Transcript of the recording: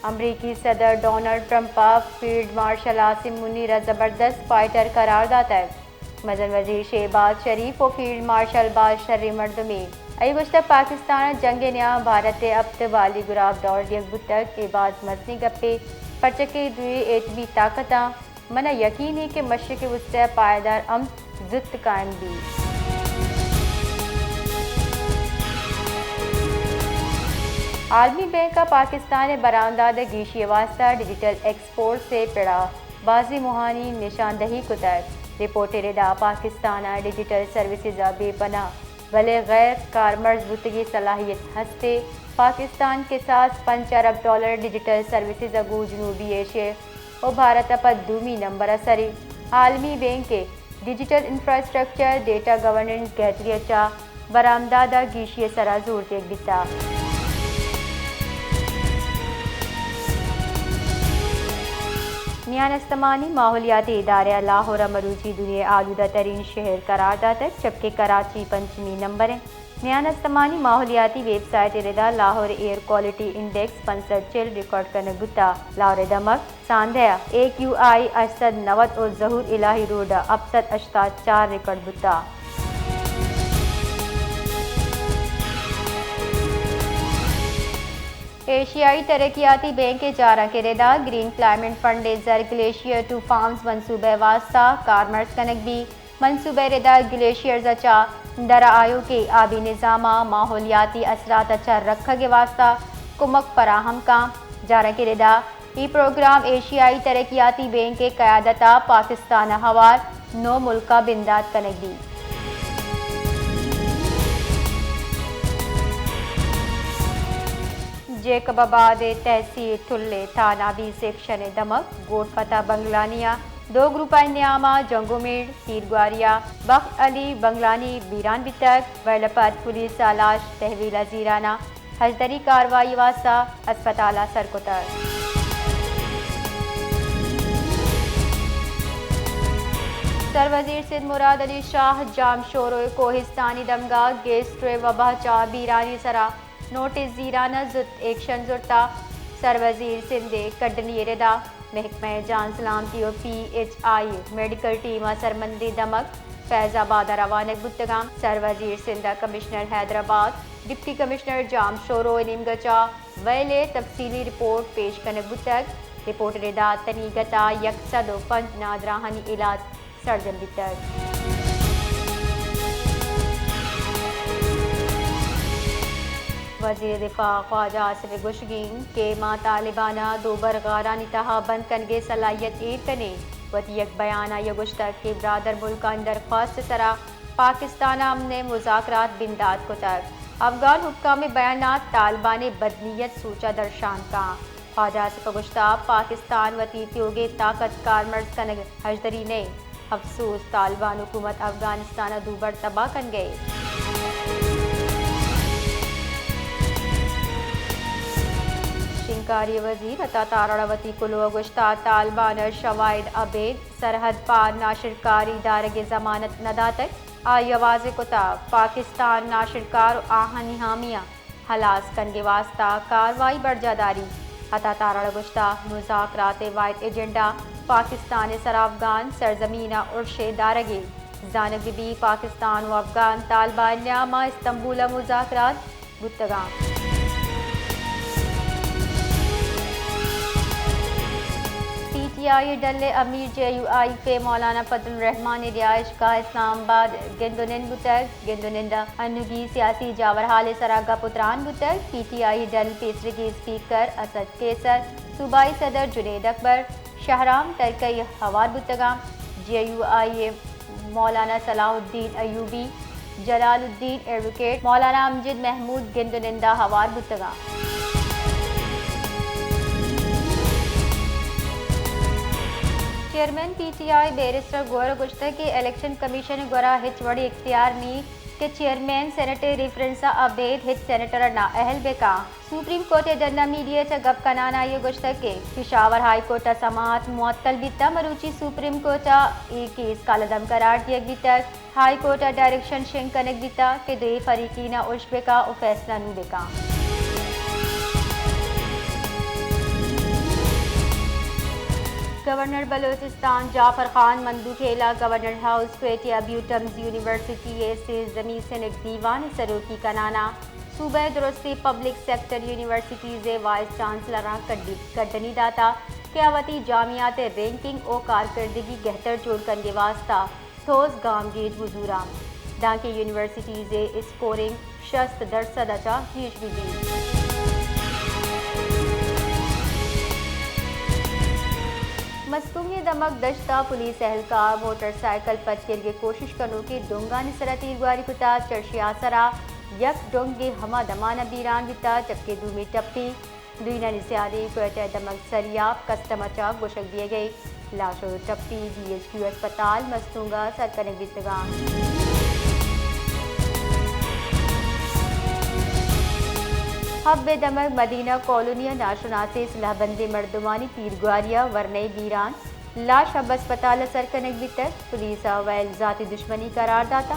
امریکی صدر Donald Trump field marshal Asim Munir زبردست فائٹر قرار داتا ہے. مدن وزیر شہباز شریف و فیلڈ مارشل باز شرری مردمی ای گشتہ پاکستان جنگ نیا بھارت ابت والی گراب دور دیگ بتک عباد مزنی گپے پرچکے دوی ایٹمی طاقتاں منع یقین ہے کہ مشرق وسطی پائیدار امن زد قائم بھی. عالمی بینک کا پاکستان برآمدات گیشی واسطہ ڈیجیٹل ایکسپورٹ سے پڑا بازی موہانی نشاندہی کتر. رپورٹ ردا پاکستان ڈیجیٹل سروسز بے پناہ بلے غیر کارمرز بتگی صلاحیت ہستے پاکستان کے ساتھ $5 ارب ڈیجیٹل سروسز اگو جنوبی ایشیا اور بھارت پر دومی نمبر سری. عالمی بینک کے ڈیجیٹل انفراسٹرکچر ڈیٹا گورننس گہتری چا برآمدات گیشی سرا زور دیکھ دیتا. نیان استمانی ماحولیاتی ادارہ لاہور مروچی دنیا آلودہ ترین شہر قرار داتا ہے جبکہ کراچی پنچمی نمبر ہے. نیان استمانی ماحولیاتی ویب سائٹ ردا Lahore air quality index 65 record کرنے بتا. لاہور دمک ساندھیا AQI 890 اور ظہور الہی روڈ 784 ریکارڈ بتا. ایشیائی ترقیاتی بینک کے جارہ کے ردا گرین کلائمیٹ فنڈ زر گلیشیئر ٹو فارمز منصوبہ واسطہ کارمرز کنک بھی منصوبہ ردا گلیشیئرز اچا درا آیو کے آبی نظامہ ماحولیاتی اثرات اچا رکھا کے واسطہ کمک فراہم کا. جارہ کے ردا ای پروگرام ایشیائی ترقیاتی بینک کے قیادتہ پاکستان ہوار 9 ملکہ بندات کنک بھی. جیکب آباد تحصیل ٹھلے تھانہ بی سیکشن دمک گوٹ فتح بنگلانیہ 2 گروپہ نیامہ جنگومیڑ تیرگواریا بخت علی بنگلانی بیران بتک ویلپت پولیس آلاش تحویل زیرانہ حجدری کاروائی واسطہ اسپتالہ سرکتر. سروزیر سندھ مراد علی شاہ جام شورو کوہستانی دمگاہ گیس ٹرے وبا چا بیرانی سرا نوٹس زیرانہ زد ایکشن زرتا. سروزیر سندھ کڈنی ردا محکمہ جان سلامتی اور PHI میڈیکل ٹیم سرمندی دمک فیض آباد روانک بتگام. سروزیر Sindh commissioner Hyderabad deputy commissioner Jamshoro نیمگچا ویلے تفصیلی رپورٹ پیش کنک بتگ. رپورٹ ردا تنیگتا 105 نادراہنی علاج سرجن بتگ. وزیر دفاع خواجہ آصف گوشگین کے ماں طالبانہ دوبر غارانی تہا بند کنگے صلاحیت ایر کنے وتی یک بیانہ یہ گشتک کے برادر ملکان درخواست سرا پاکستان امن مذاکرات بندات کو تک. افغان حکام بیانات طالبان بدنیت سوچا درشان کا. خواجہ آصف گشتہ پاکستان وتی تیوگے طاقت کارمرز کنگ حجدری نے افسوس طالبان حکومت افغانستان دوبر تباہ کن گئے. شنکاری وزیر عطا تاراڑوتی کلو گشتہ طالبان شواہد عبید سرحد پار ناشرکاری دارگ ضمانت نداتک آئی واضح کتا پاکستان ناشرکار آہنی حامیہ ہلاس کنگے واسطہ کاروائی برجا داری. عطا تاراڑ گشتہ مذاکرات واحد ایجنڈا پاکستان سر افغان سرزمین ارشے دارگے جانب بھی پاکستان و افغان طالبان نیامہ استنبول مذاکرات گتگام. PTI ڈل امیر JUI کے مولانا فضل الرحمان رہائش گاہ اسلام آباد گندونند بتگ گندونندہ انوگی سیاسی جاورحال سراگا پتران بتگ. PTI ڈل پیسرگی اسپیکر اسد کیسر صوبائی صدر جنید اکبر شہرام ترکئی ہوار بتگام. JUI مولانا صلاح الدین ایوبی جلال الدین ایڈوکیٹ مولانا امجد محمود گندونندہ ہوار بتگام. چیئرمین PTI بیرسٹر گور گشتہ کے الیکشن کمیشن گورا ہچ وڑی اختیار نی کہ چیئرمین سینیٹر ریفرنسا عبید ہچ سینیٹر نا اہل بکا. سپریم کورٹ ڈنڈا میڈیا سے گپ کنانا یہ گشتہ کے پشاور ہائی کورٹ سماعت معطل بیتا مروچی سپریم کورٹ ای کیس کالدم قرار دیا بیتک ہائی کورٹ ڈائریکشن شنگ کنک بیتا کہ دے فریقین عش بکا و فیصلہ نو بکا. گورنر بلوچستان جعفر خان مندو کھیلا governor house Quetta BUITEMS university سے زمین سنک دیوان سروکی کنانا صوبہ درستی public sector universities vice chancellor کڈنی داتا قیاوتی جامعات رینکنگ او کارکردگی بہتر چول کنگے واسطہ تھوس گام گیٹ حضورام ڈانکے یونیورسٹیز اسکورنگ 60% اچا ہیش بھی مستونگ دمک دشتہ پولیس اہلکار موٹر سائیکل پچکر کے کوشش کرنو کہ ڈونگانی سرا تیرگواری کتا چرشیا سرا یک ڈونگے ہما دمانہ بیران بیتا چکے دومی ٹپی دوینا نسیاری کوئٹہ دمک سریاب کسٹم اچا گوشک دیے گئی لاشو ٹپی DHQ اسپتال مستونگا سرکنک بیتگان حب دمک مدینہ کالونیا ناشناسی صلح بندی مردمانی تیرگواریہ ورنئی بیران لاش حب اسپتال سرکنک بیتر پولیس ویل ذاتی دشمنی قرار داتا